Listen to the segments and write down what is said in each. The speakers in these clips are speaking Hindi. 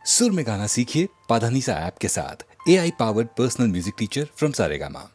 सुर में गाना सीखिए पाधानीसा ऐप के साथ। AI powered personal music teacher from Saregama.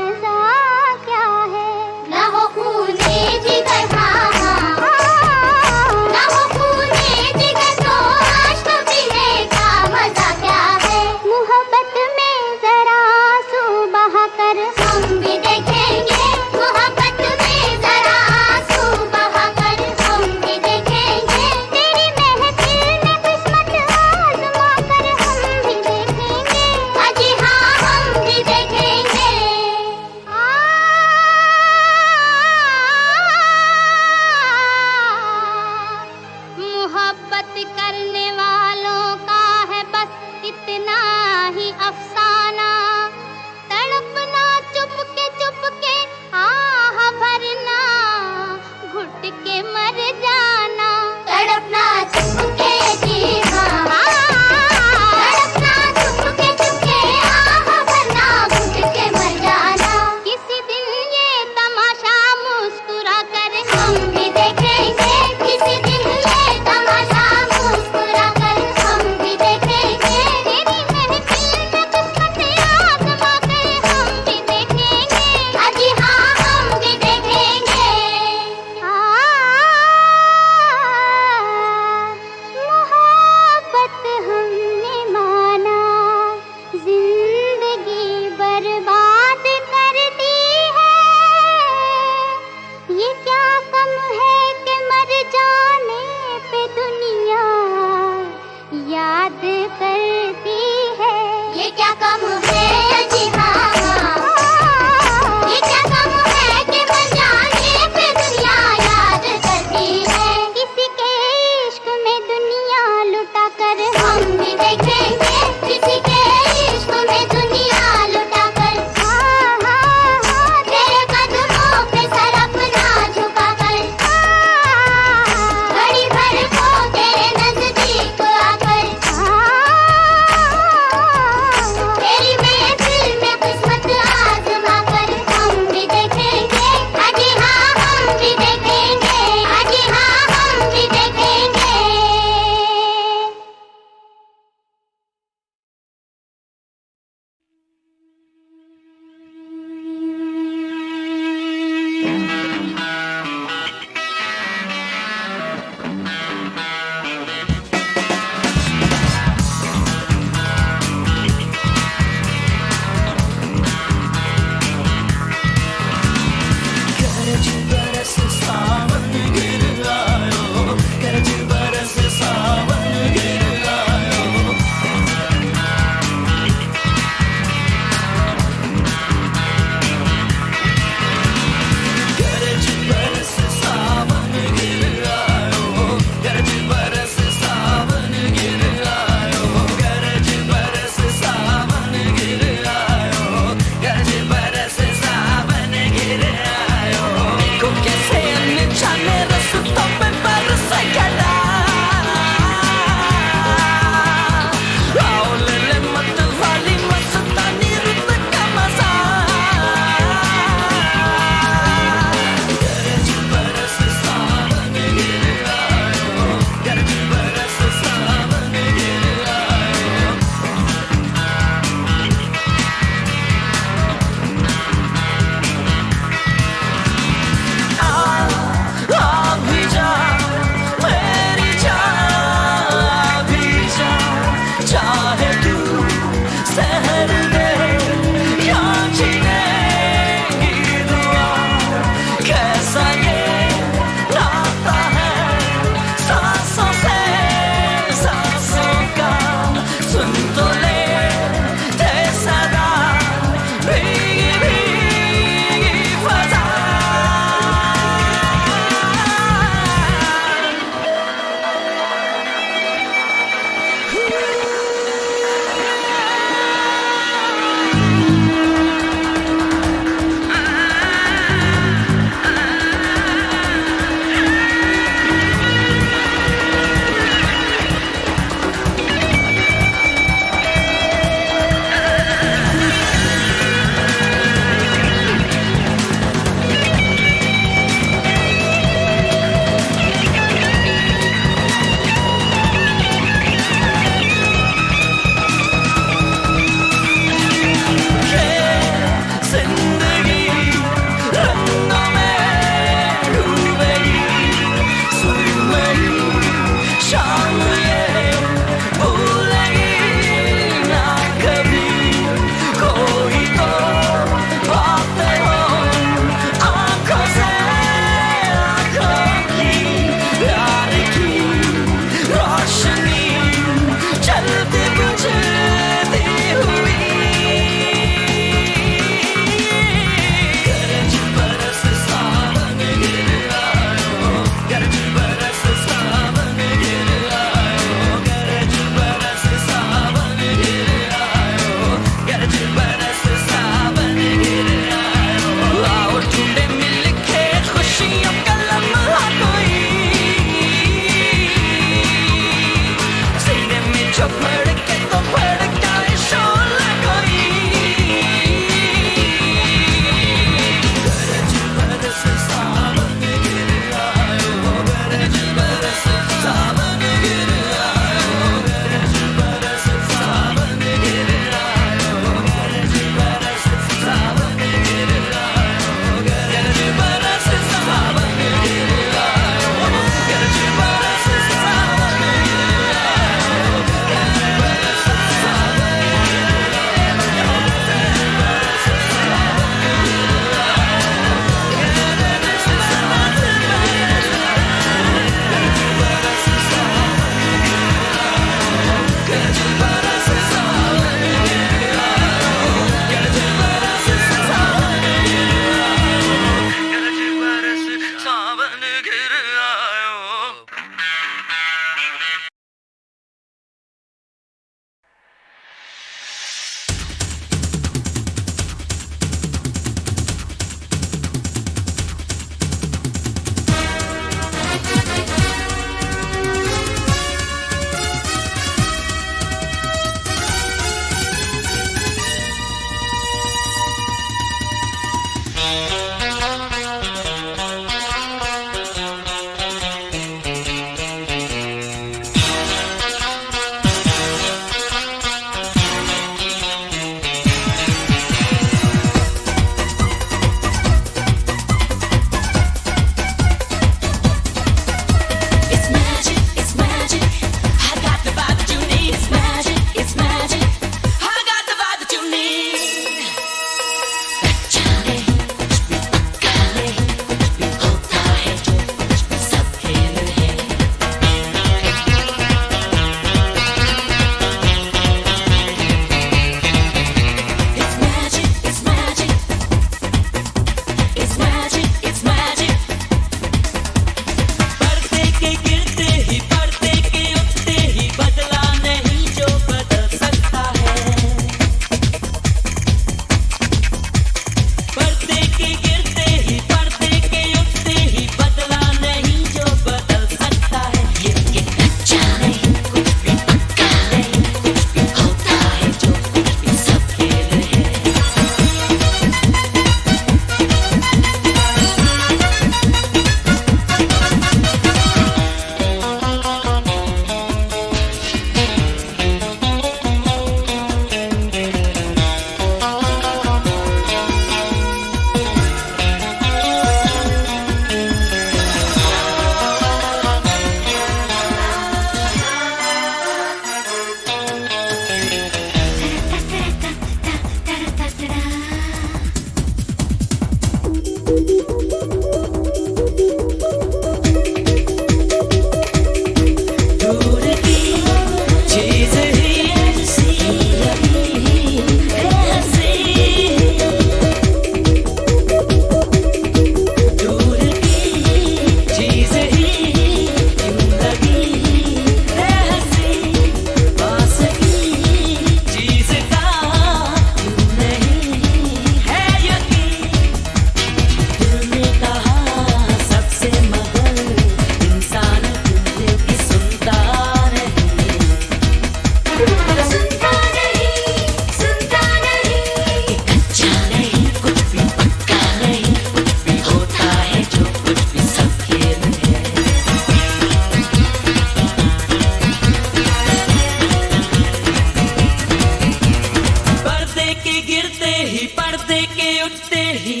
उठते ही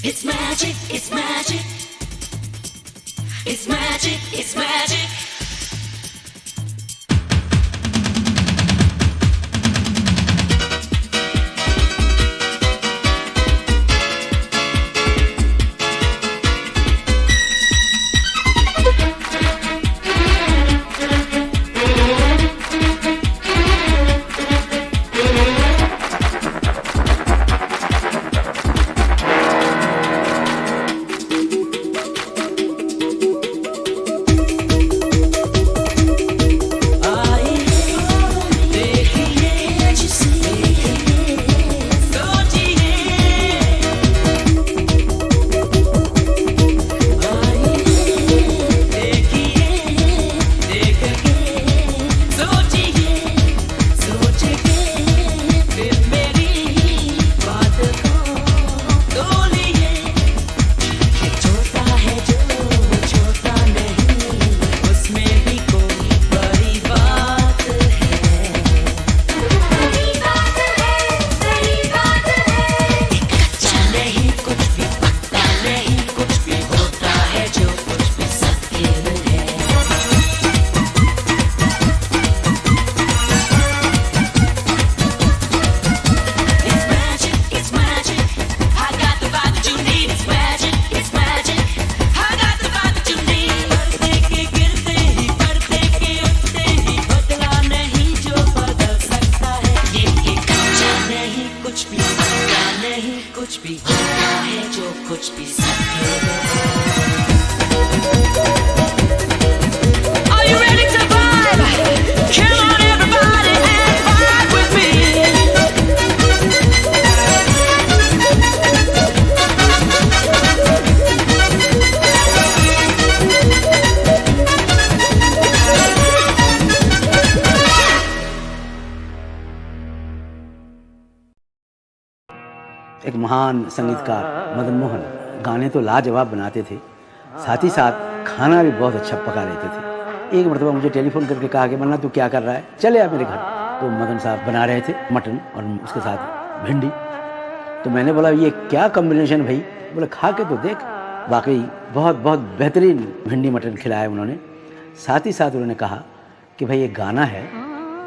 It's magic, it's magic, it's magic, it's magic. एक महान संगीतकार मदन मोहन गाने तो लाजवाब बनाते थे, साथ ही साथ खाना भी बहुत अच्छा पका लेते थे। एक मरतबा मुझे टेलीफोन करके कहा कि मन्ना तू क्या कर रहा है, चले आ मेरे घर। तो मदन साहब बना रहे थे मटन और उसके साथ भिंडी। तो मैंने बोला ये क्या कॉम्बिनेशन भाई? बोले खा के तो देख। वाकई बहुत बहुत बेहतरीन भिंडी मटन खिलाया उन्होंने। साथ ही साथ उन्होंने कहा कि भाई ये गाना है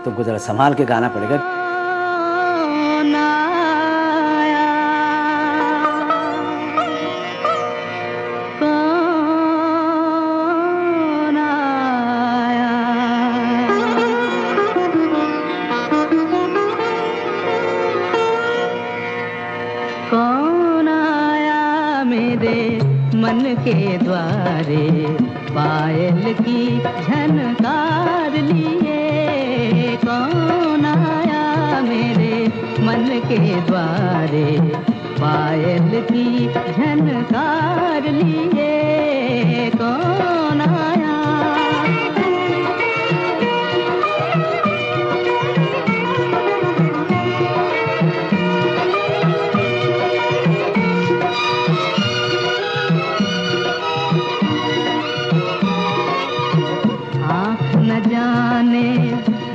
तुमको ज़रा संभाल के गाना पड़ेगा। मन के द्वारे पायल की झनकार लिए, कौन आया मेरे मन के द्वारे पायल की झनकार लिए, कौन आया?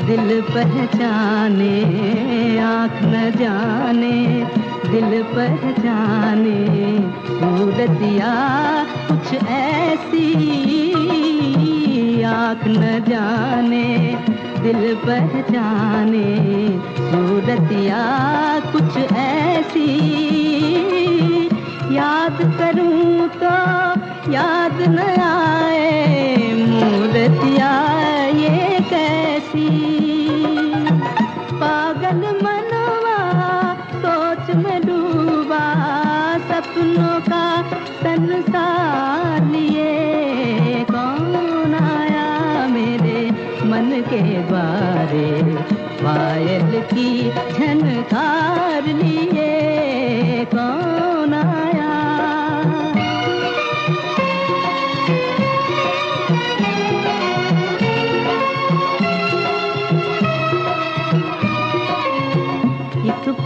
दिल पहचाने, आँख न जाने दिल पहचाने, सूरतिया कुछ ऐसी, आँख न जाने दिल पहचाने, सूरतिया कुछ ऐसी, याद करूं तो याद न आए, मूरतिया ये कैसी, पागल मनवा सोच में डूबा, सपनों का संसार लिए, कौन आया मेरे मन के द्वारे पायल की झनकार लिए, कौन आया?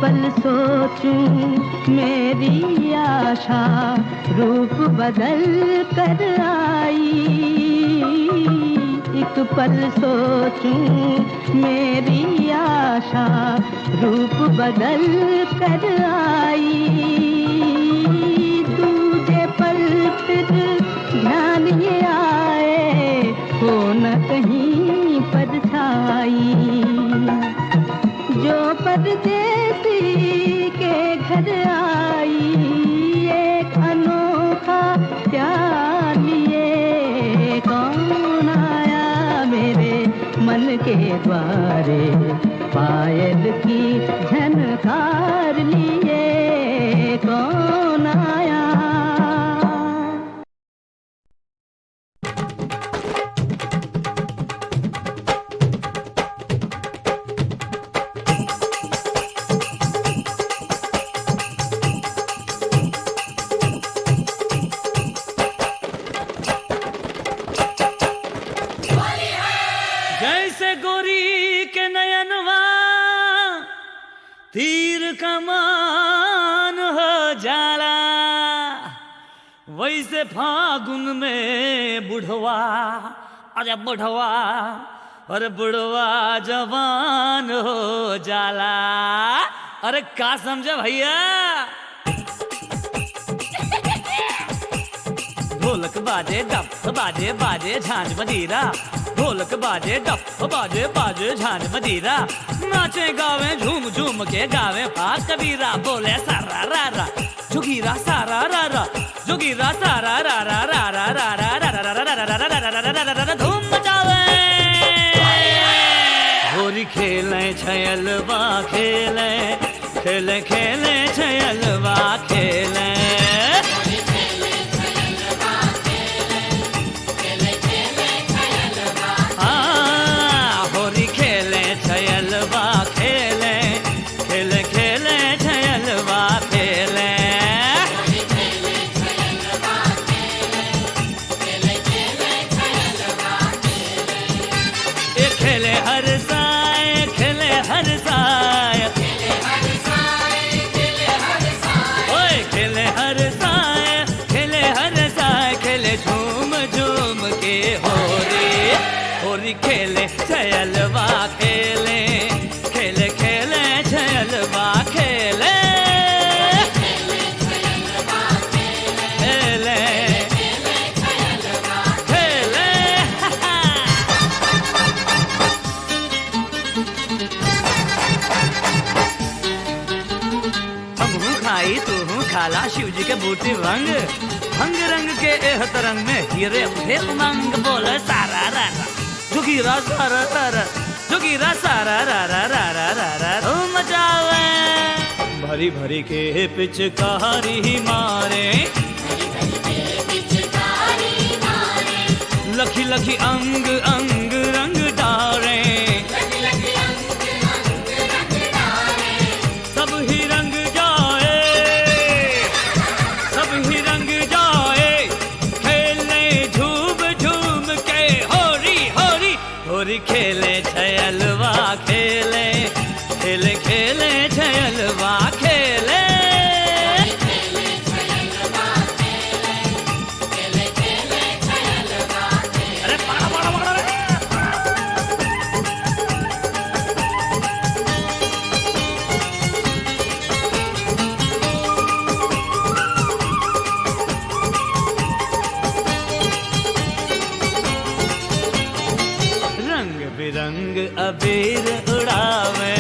पल सोचूं मेरी आशा रूप बदल कर आई, एक पल सोचूं मेरी आशा रूप बदल कर आई, दूजे पल फिर ध्यान ये आए हो न कहीं परछाई। जो परदेसी के घर आई एक अनोखा प्यार लिए, कौन आया मेरे मन के द्वारे पायल की झनकार लिए, कौन आया। जैसे गोरी के नयनवा तीर कमान हो जाला, वैसे फागुन में बुढ़वा, अरे बुढ़वा, अरे बुढ़वा जवान हो जाला। अरे का समझे भैया? ढोलक बाजे डफ बाजे बाजे झांझ मजीरा, ढोलक बाजे डफ बाजे बाजे झांझ मजीरा, नाचे गावे झूम झूम के गावे पाक कबीरा, बोले सारा रा रा जोगीरा सारा रा रा, जोगीरा सारा रा रा रा रा रा रा रा रा रा रा रा रा, धूम मचावे। होरी खेले छयलवा खेले, खेले खेले छयलवा खेले, खेले छयलवा खेले, खेले खेले छयलवा खेले, खेले खेले। हम खाई तू खाला शिव जी के बूटी रंग, भंग रंग के एह तरंग में हीरे उठे उमंग, बोले सारा रा रा जोगीरा सारा रा रा, जोगीरा सारा रा रा रा रा रा रा, धूम मचावे। भरी भरी के पिचकारी मारे, लखी लखी अंग अंग रंग डारे, सब ही रंग जाए, सब ही रंग जाए, खेलने झूम झूम के होरी होरी, होरी खेले छयलवा खेले, खेले खेले छयलवा खेले, अरे बड़ा बड़ा बड़ा रंग बिरंग अबीर उड़ावे,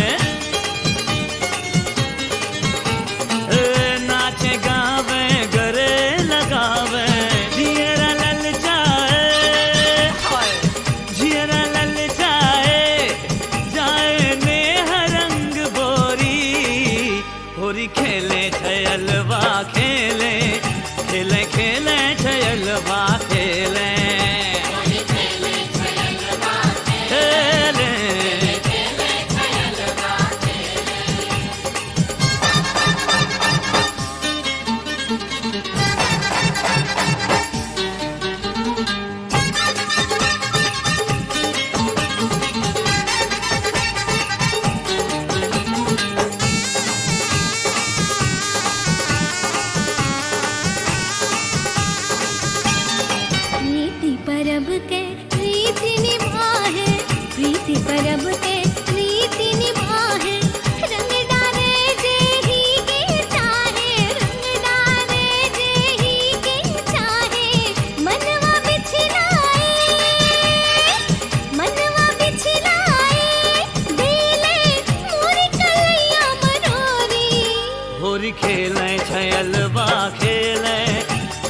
होली खेलें छयलवा खेलें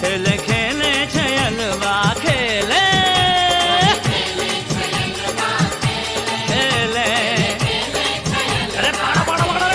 खेले खेले छयलवा खेले खेले अरे पाड़ा पाड़ा पाड़ा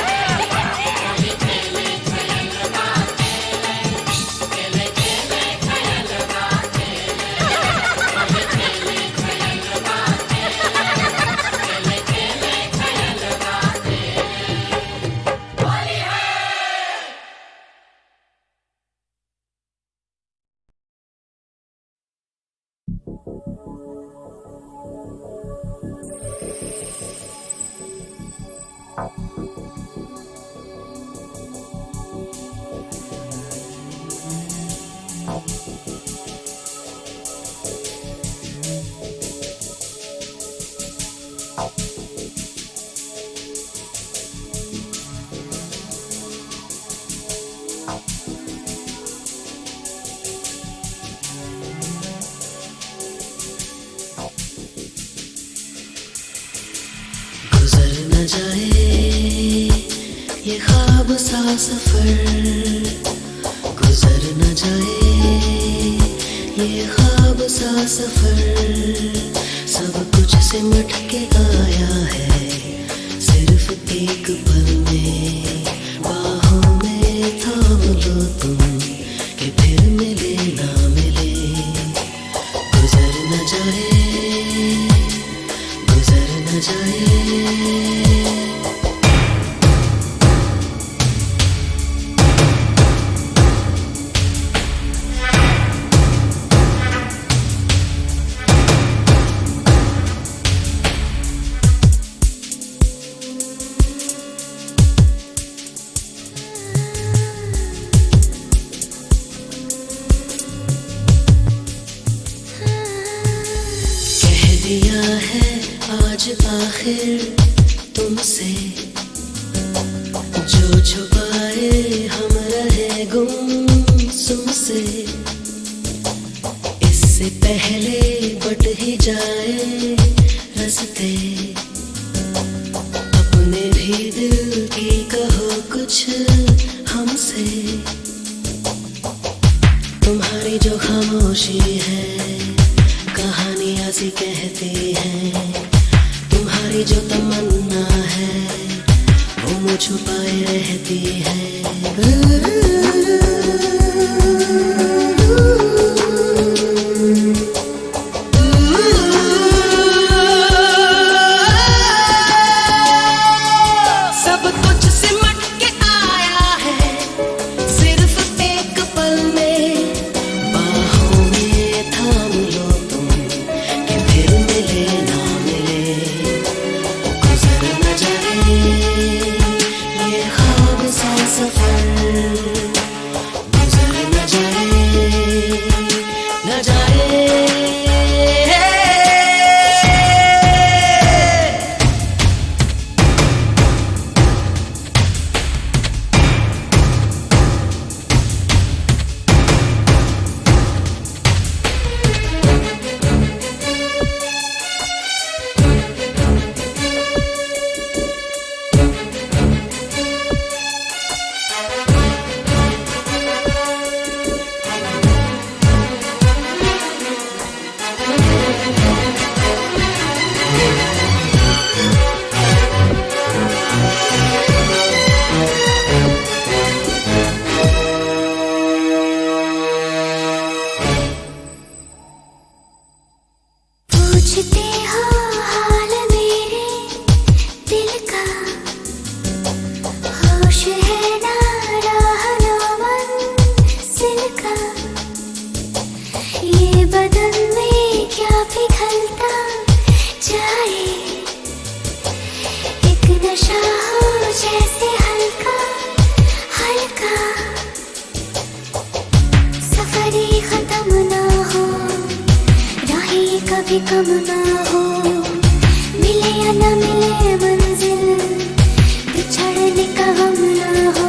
गुजर न जाए ये ख्वाब सा सफर, गुजर न जाए ये ख्वाब सा सफर, सब कुछ सिमट के आया है सिर्फ एक पल में, बाहों में थाम लो तुम कि फिर मिले ना मिले, गुजर न जाए गुजर न जाए। दिया है आज आखिर तुमसे, जो छुपाए हम रहे गुमसुम से, इससे पहले बट ही जाए रास्ते, अपने भी दिल की कहो कुछ हमसे, तुम्हारी जो खामोशी है कहानियाँ सी कहती हैं, तुम्हारी जो तमन्ना है वो मुझ छुपाए रहती है। सब कुछ सिमट के आया है सिर्फ एक पल में, बाहों में थाम लो तुम कि फिर मिले ना मिले, गुजर न जाए ये ख्वाब सा सफर, गुजर न जाए न जाए। पूछते हो हाल मेरे दिल का, होश है ना राह ना मंजिल का, ये बदन में क्या पिघलता जाए, एक नशा हो जैसे हल्का हल्का, सफर ही खत्म ना हो, राहें कभी कम ना हो, मिले या ना मिले मंजिल, बिछड़ने का गम ना हो।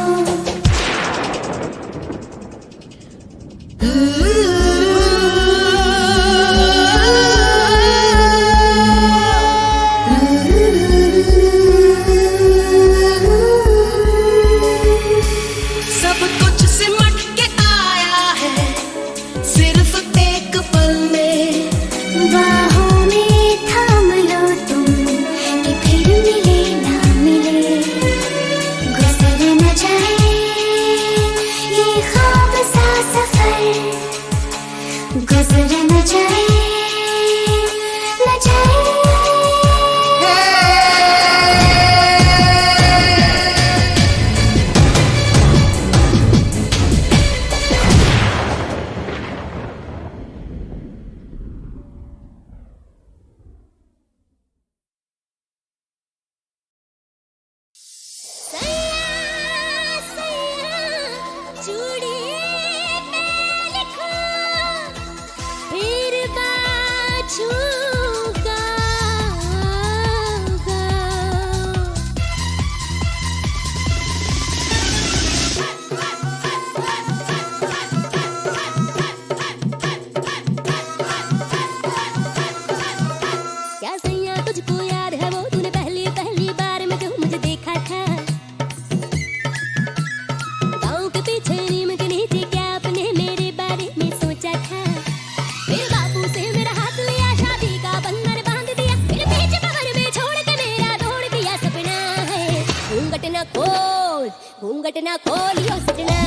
बोल घूंघट ना खोलियो सजना,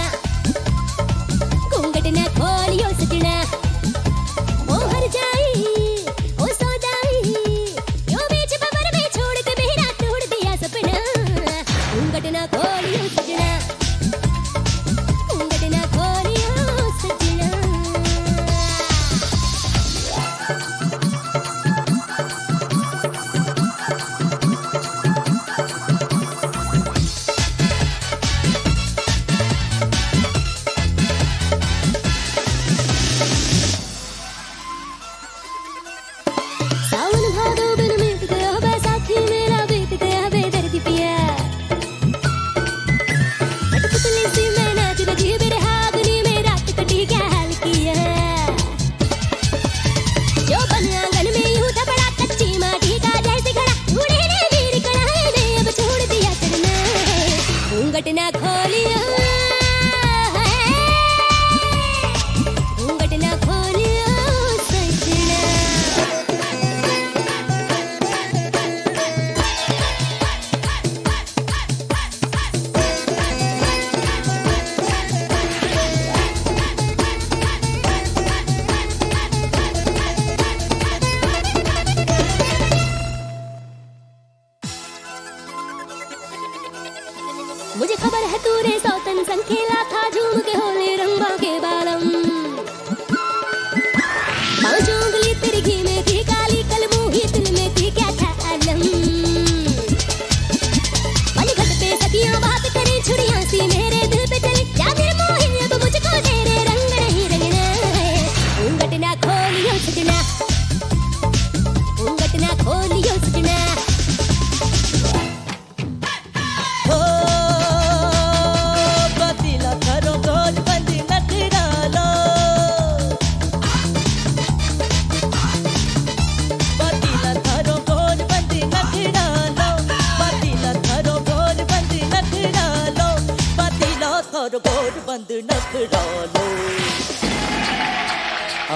घूंघट ना खोलियो सजना। ओ हर जाई ओ सौदाई, यो बीच बबर में छोड़ के मेरा तोड़ दिया सपना। घूंघट ना खोलियो सजना, घूंघट ना खोलियो सजना। सावन भादो बिन मीत गया बैसाखी मेरा बीत गया बेदर्दी पिया। कठपुतली सी मैं नाच रही बिरहागनी में रात कटी क्या हाल किया। जो बन आंगन में यूं था बड़ा कच्ची माटी का जैसे घड़ा, बूढ़े ने मेरी कढ़ाई में अब छोड़ दिया चढ़ना। घूंघट ना खोलियो, घूंघट ना खोलियो सजना। मुझे खबर है तूने सौतन संग खेला था झूम के होले रंबा के बालम। पांच उंगली तेरी घी में थी काली कलमुही दिल में थी क्या था आलम। पलघट पे सदियों बात करी छुड़ियां सी मेरे दिल पे चली, क्या फिर मोही अब मुझको तेरे रंग नहीं रंगना है। घूंघट ना खोलियो सजना, घूंघट ना खोलियो सजना। बदला करो गोल बंदी नखरा लो, बदला करो गोल बंदी नखरा लो, बदला करो गोल बंदी नखरा लो, बदला करो गोल बंद नखरा लो।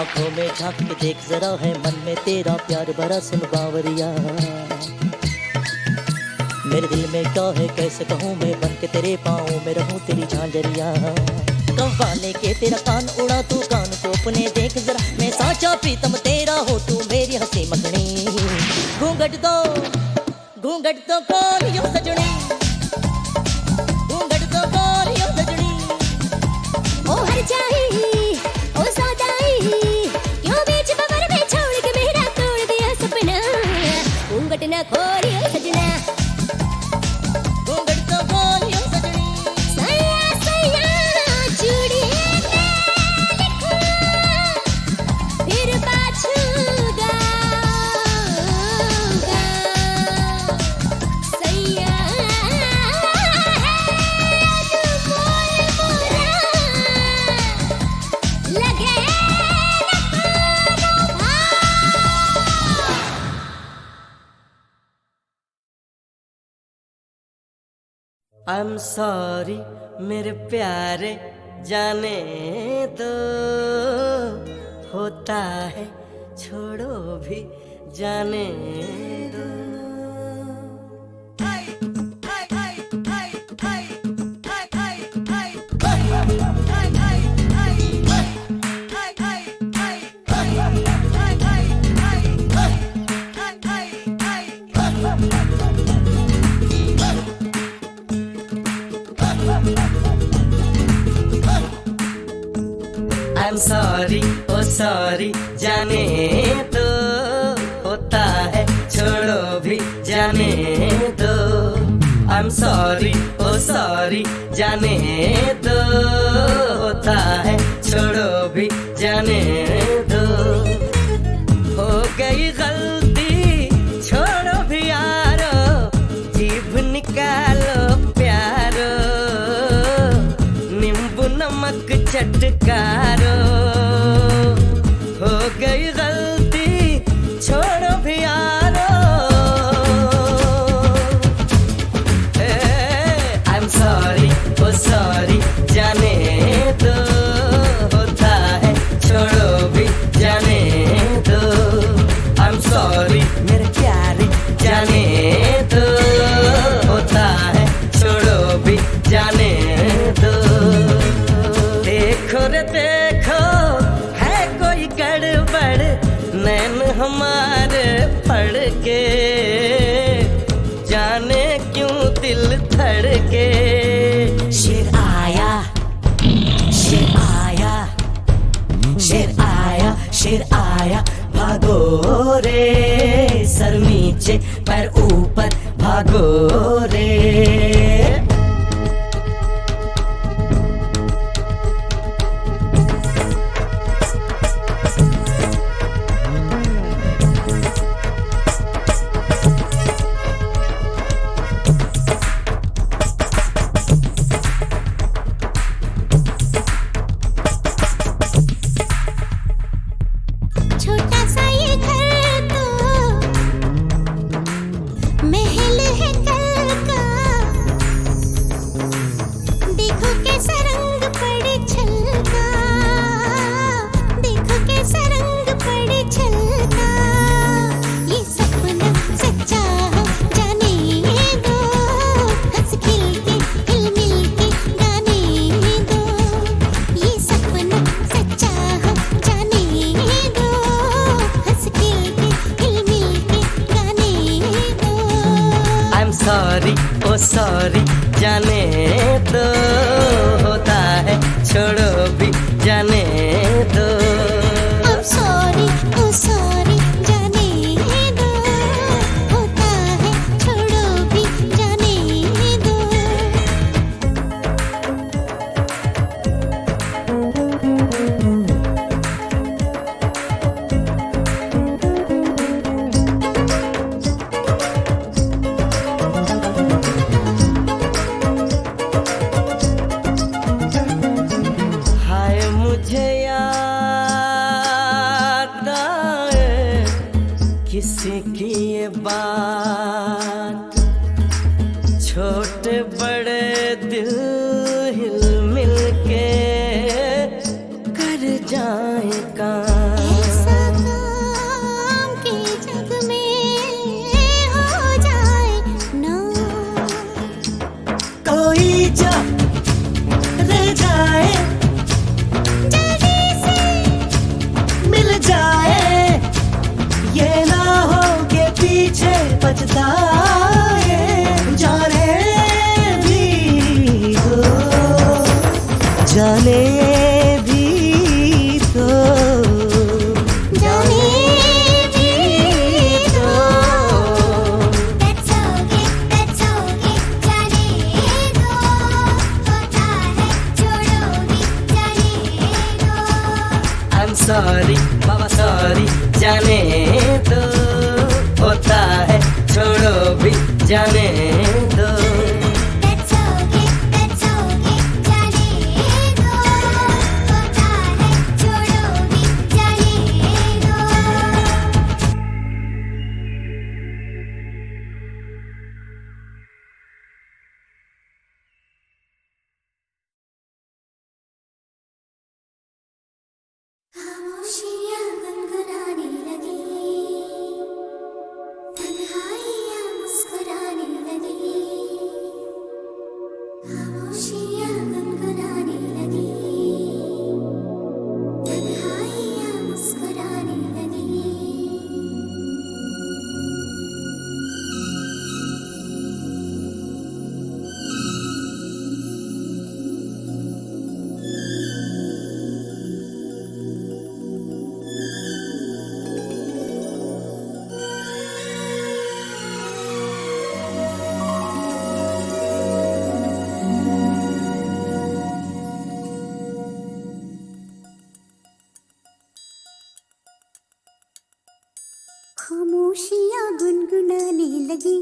आंखों में झांक के देख जरा है मन में तेरा प्यार भरा सुन बावरिया। मेरे दिल में क्या है कैसे कहूँ मैं, बन के तेरे पाँव में रहूँ तेरी झांझरिया। कव्वाले के तेरा कान उड़ा तू कान को अपने देख जरा, मैं साचा प्रीतम तेरा हो तू मेरी हंसी मखनी। घूंघट तो खोलियो सजनी, घूंघट तो खोलियो सजनी। ओ हर जाई ओ सौदाई, क्यों बीच बबर में छोड़ के मेरा तोड़ दिया सपना। घूंघट ना खोलियो सजना, घूंघट तो खोलियो सजनी। सैया सैया चूड़ी में लिखूं, फिर पाछू गाऊंगा। सैया है अनमोल मोरा, लगे न कोनो भाव। I'm sorry मेरे प्यारे जाने दो, होता है छोड़ो भी जाने दो। I'm sorry, oh sorry जाने दो, होता है छोड़ो भी जाने दो। I'm sorry, oh sorry जाने दो, होता है छोड़ो भी जाने दो। हो गई गलती छोड़ो भी यारो, जीभ निकालो प्यारो, नींबू नमक चटकारो। हो गई गलती छोड़ो भी यारो। I'm sorry, oh sorry जाने दो, होता है छोड़ो भी जाने दो। I'm sorry मेरे प्यारे जाने दो, होता है छोड़ो भी भागो रे, सर नीचे पैर ऊपर भागो रे। छोटा सा ये घर तो महल है कल का, देखो कैसा रंग पड़े छलका, देखो कैसा रंग पड़े छलका। ये सपना सच्चा हो जाने दो, हंस खिल के हिल मिल के गाने दो। ये सपना सच्चा हो जाने दो, हंस खिल के हिल मिल के गाने दो। I'm sorry, oh sorry, जाने दो, होता है छोड़ो भी जाने दो। I'm sorry, oh sorry, जाने दो, होता है छोड़ो भी जाने दो। हाय मुझे याद आए किसी की ये बात, छोटे बड़े दिल हिल मिल के कर जाए काम। ऐसा काम के जग में हो जाए ना, कोई जो रह जाए जल्दी से मिल जाए, ये ना हो के पीछे पछताए। जाने भी दो, जाने भी दो, जाने भी दो। That's okay, जाने दो, होता है छोड़ो भी जाने दो। I'm sorry, बाबा सॉरी, जाने दो, होता है छोड़ो भी जाने दो। That's okay, जाने दो, होता है छोड़ो भी जाने दो। खामोशियाँ गुनगुनाने लगी, तन्हाइयाँ मुस्कुराने लगी। खामोशियाँ गुनगुनाने लगी, तन्हाइयाँ मुस्कुराने लगी। खामोशियाँ गुनगुनाने लगी,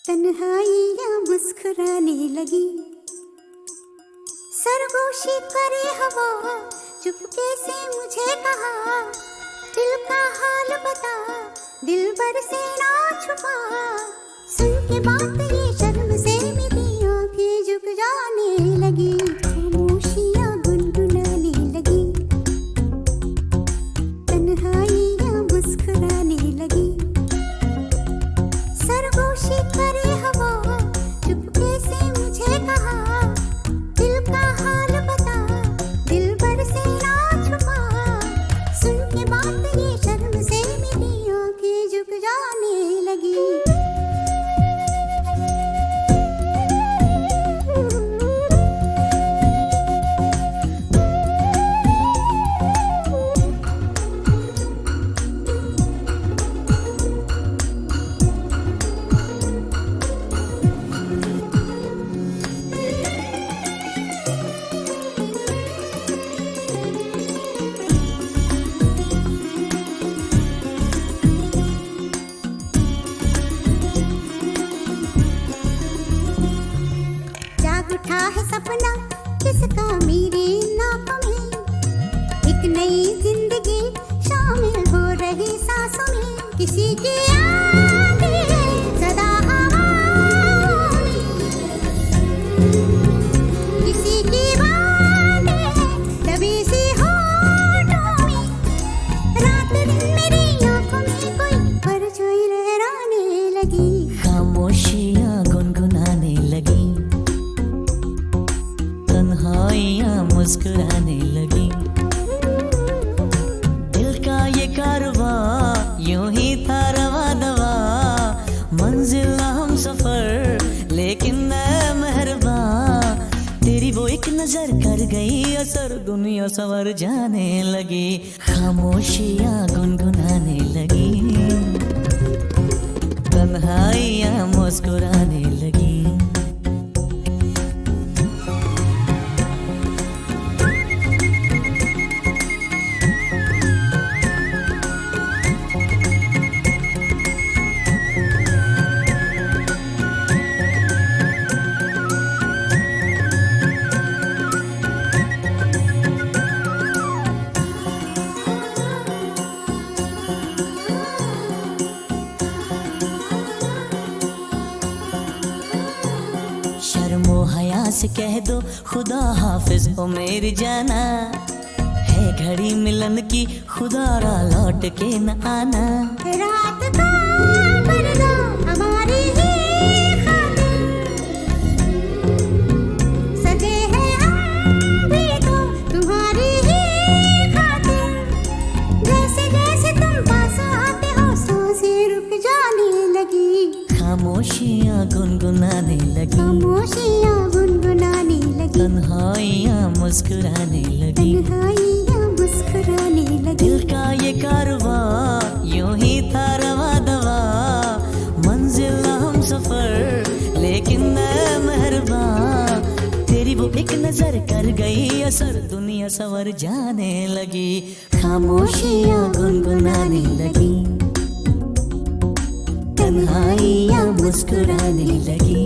तन्हाइयाँ मुस्कुराने लगी। सरगोशी करे हवा, चुपके से मुझे कहा, दिल का हाल बता, दिल भर से ना छुपा। सुन के बात ये शर्म से मेरी आंखें झुक जाने लगी। खामोशियाँ गुनगुनाने लगी, तन्हाइयाँ मुस्कुराने लगी। सरगोशी करे हवा, चुपके से मुझे कहा, दिल का हाल बता, दिल भर से ना छुपा। सुन के बात ये शर्म से मेरी आंखें झुक जाने लगी। बैठा है सपना किसका मेरे नाक में, एक नई जिंदगी शामिल हो रही सांसों में, किसी की यादें सदा हवाओं में, किसी की बातें दबी सी होठों में, रात दिन मेरी आंखों में कोई परछाई लहराने लगी, खामोशियाँ गुनगुनाने लगी, तन्हाइयाँ मुस्कुराने लगी। दिल का ये कारवां यूं ही था रवा दवा, मंजिल ना हम सफर लेकिन मैं मेहरबां, तेरी वो एक नजर कर गई असर, दुनिया संवर जाने लगी, खामोशियाँ गुनगुनाने लगी, तन्हाइयाँ मुस्कुराने लगी। शर्मो हया से कह दो खुदा हाफिज ओ मेरी जाना, है घड़ी मिलन की खुदा रा लौट के न आना, रात का पर्दा हमारी ही खातिर, सजे हैं हम भी तो तुम्हारी ही खातिर, जैसे जैसे तुम पास आते हो सांसें रुक जाने लगी, खामोशियाँ गुनगुनाने लगी, खामोशियाँ गुनगुनाने लगी, तन्हाइयाँ मुस्कुराने लगी। तन्हाइयाँ मुस्कुराने लगी। दिल का ये कारवां यूं ही था रवा दवा, मंजिल ना हम सफर लेकिन मैं मेहरबां, तेरी वो एक नजर कर गई असर, दुनिया संवर जाने लगी, खामोशियाँ गुनगुनाने लगी, तन्हाइयाँ मुस्कुराने लगी।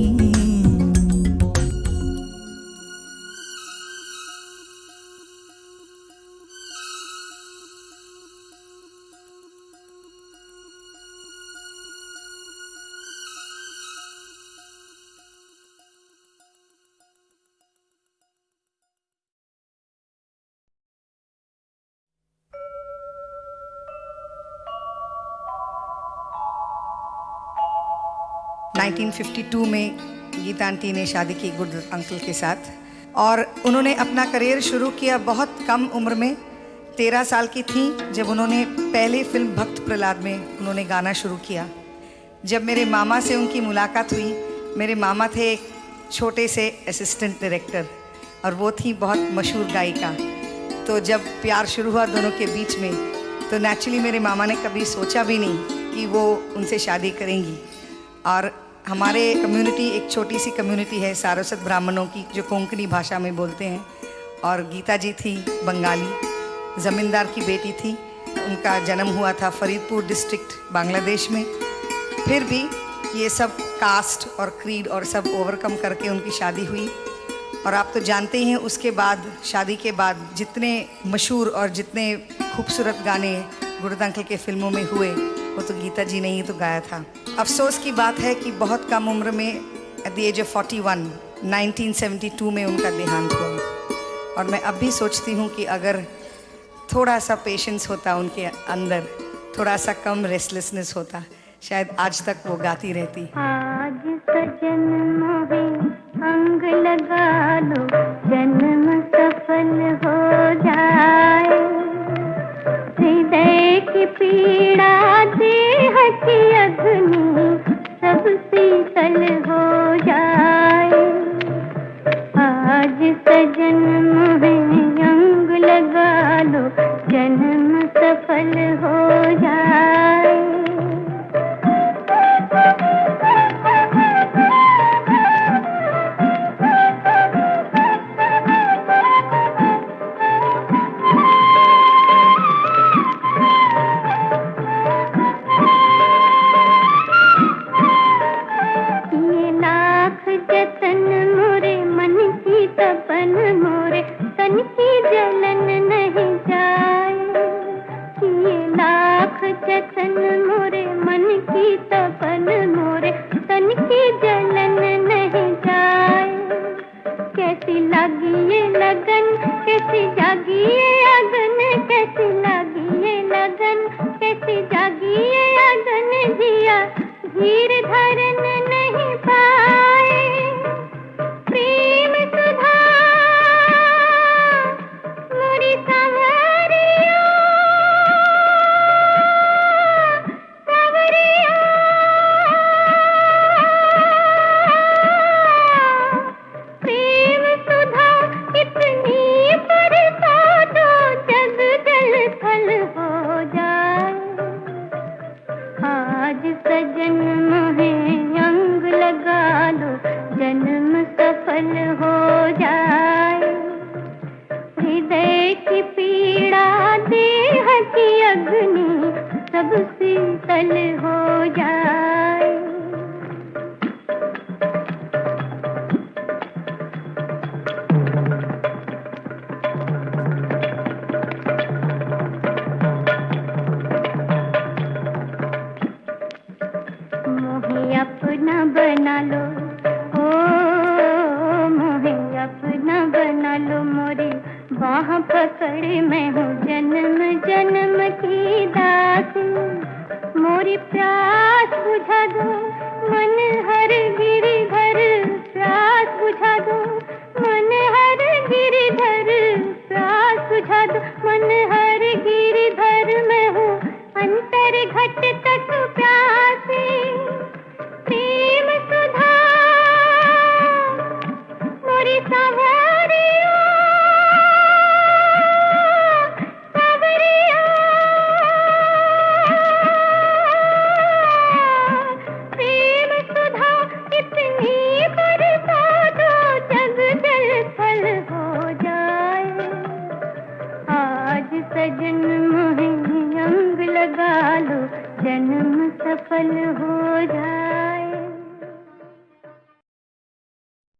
(1952) में गीता आंटी ने शादी की गुरदत्त अंकल के साथ, और उन्होंने अपना करियर शुरू किया बहुत कम उम्र में। 13 साल की थी जब उन्होंने पहली फिल्म भक्त प्रहलाद में उन्होंने गाना शुरू किया। जब मेरे मामा से उनकी मुलाकात हुई, मेरे मामा थे एक छोटे से असिस्टेंट डायरेक्टर और वो थी बहुत मशहूर गायिका। तो जब प्यार शुरू हुआ दोनों के बीच में, तो नेचुरली मेरे मामा ने कभी सोचा भी नहीं कि वो उनसे शादी करेंगी। और हमारे कम्युनिटी एक छोटी सी कम्युनिटी है सारस्वत ब्राह्मणों की, जो कोंकणी भाषा में बोलते हैं, और गीता जी थी बंगाली, ज़मींदार की बेटी थी। उनका जन्म हुआ था फरीदपुर डिस्ट्रिक्ट बांग्लादेश में। फिर भी ये सब कास्ट और क्रीड और सब ओवरकम करके उनकी शादी हुई। और आप तो जानते ही हैं उसके बाद, शादी के बाद जितने मशहूर और जितने खूबसूरत गाने गुरदत्त अंकल के फिल्मों में हुए, वो तो गीता जी ने ही तो गाया था। अफसोस की बात है कि बहुत कम उम्र में, एट द एज ऑफ 41, 1972 में उनका देहांत हुआ। और मैं अब भी सोचती हूँ कि अगर थोड़ा सा पेशेंस होता उनके अंदर, थोड़ा सा कम रेस्टलेसनेस होता, शायद आज तक वो गाती रहती। आज सजन मोहे अंग लगा लो, जन्म सफल हो जाए, हृदय की पीड़ा देह की अग्नि सब शीतल हो जाए। आज सजन मोहे अंग लगा लो, जन्म सफल हो जाए। तपन मोरे तन की जलन नहीं जाए। किए लाख जतन मोरे मन की तपन मोरे तन की जलन नहीं जाए। कैसी लगी ये लगन, कैसी जागी ये अगन, कैसी लगी ये लगन, कैसी जागी ये अगन, जिया धीर धरन नहीं पाए। प्रेम सुधा मोरी सांवरिया, सांवरिया, प्रेम सुधा इतनी बरसा दो जग जल थल हो जाए। आज सजन मोहे अंग लगा लो जन्म सफल हो जाए। हृदय की पीड़ा देह की अग्नि सब शीतल हो जाए। मोहे अपना बना लो, ओ मोहे अपना बना लो, मोरी बाह पकड़ मैं हूँ जन्म जन्म की दासी। मोरी प्यास बुझा दो मन हर गिरिधर, प्यास बुझा दो मन हर गिरिधर, प्यास बुझा दो मन हर गिरिधर। मैं हूँ अंतर घट तक प्यासी। प्रेम सुधा मोरी सांवरिया, सांवरिया, प्रेम सुधा इतनी बरसा दो जग जल थल हो जाए। आज सजन मोहे अंग लगा लो जन्म सफल हो जाए।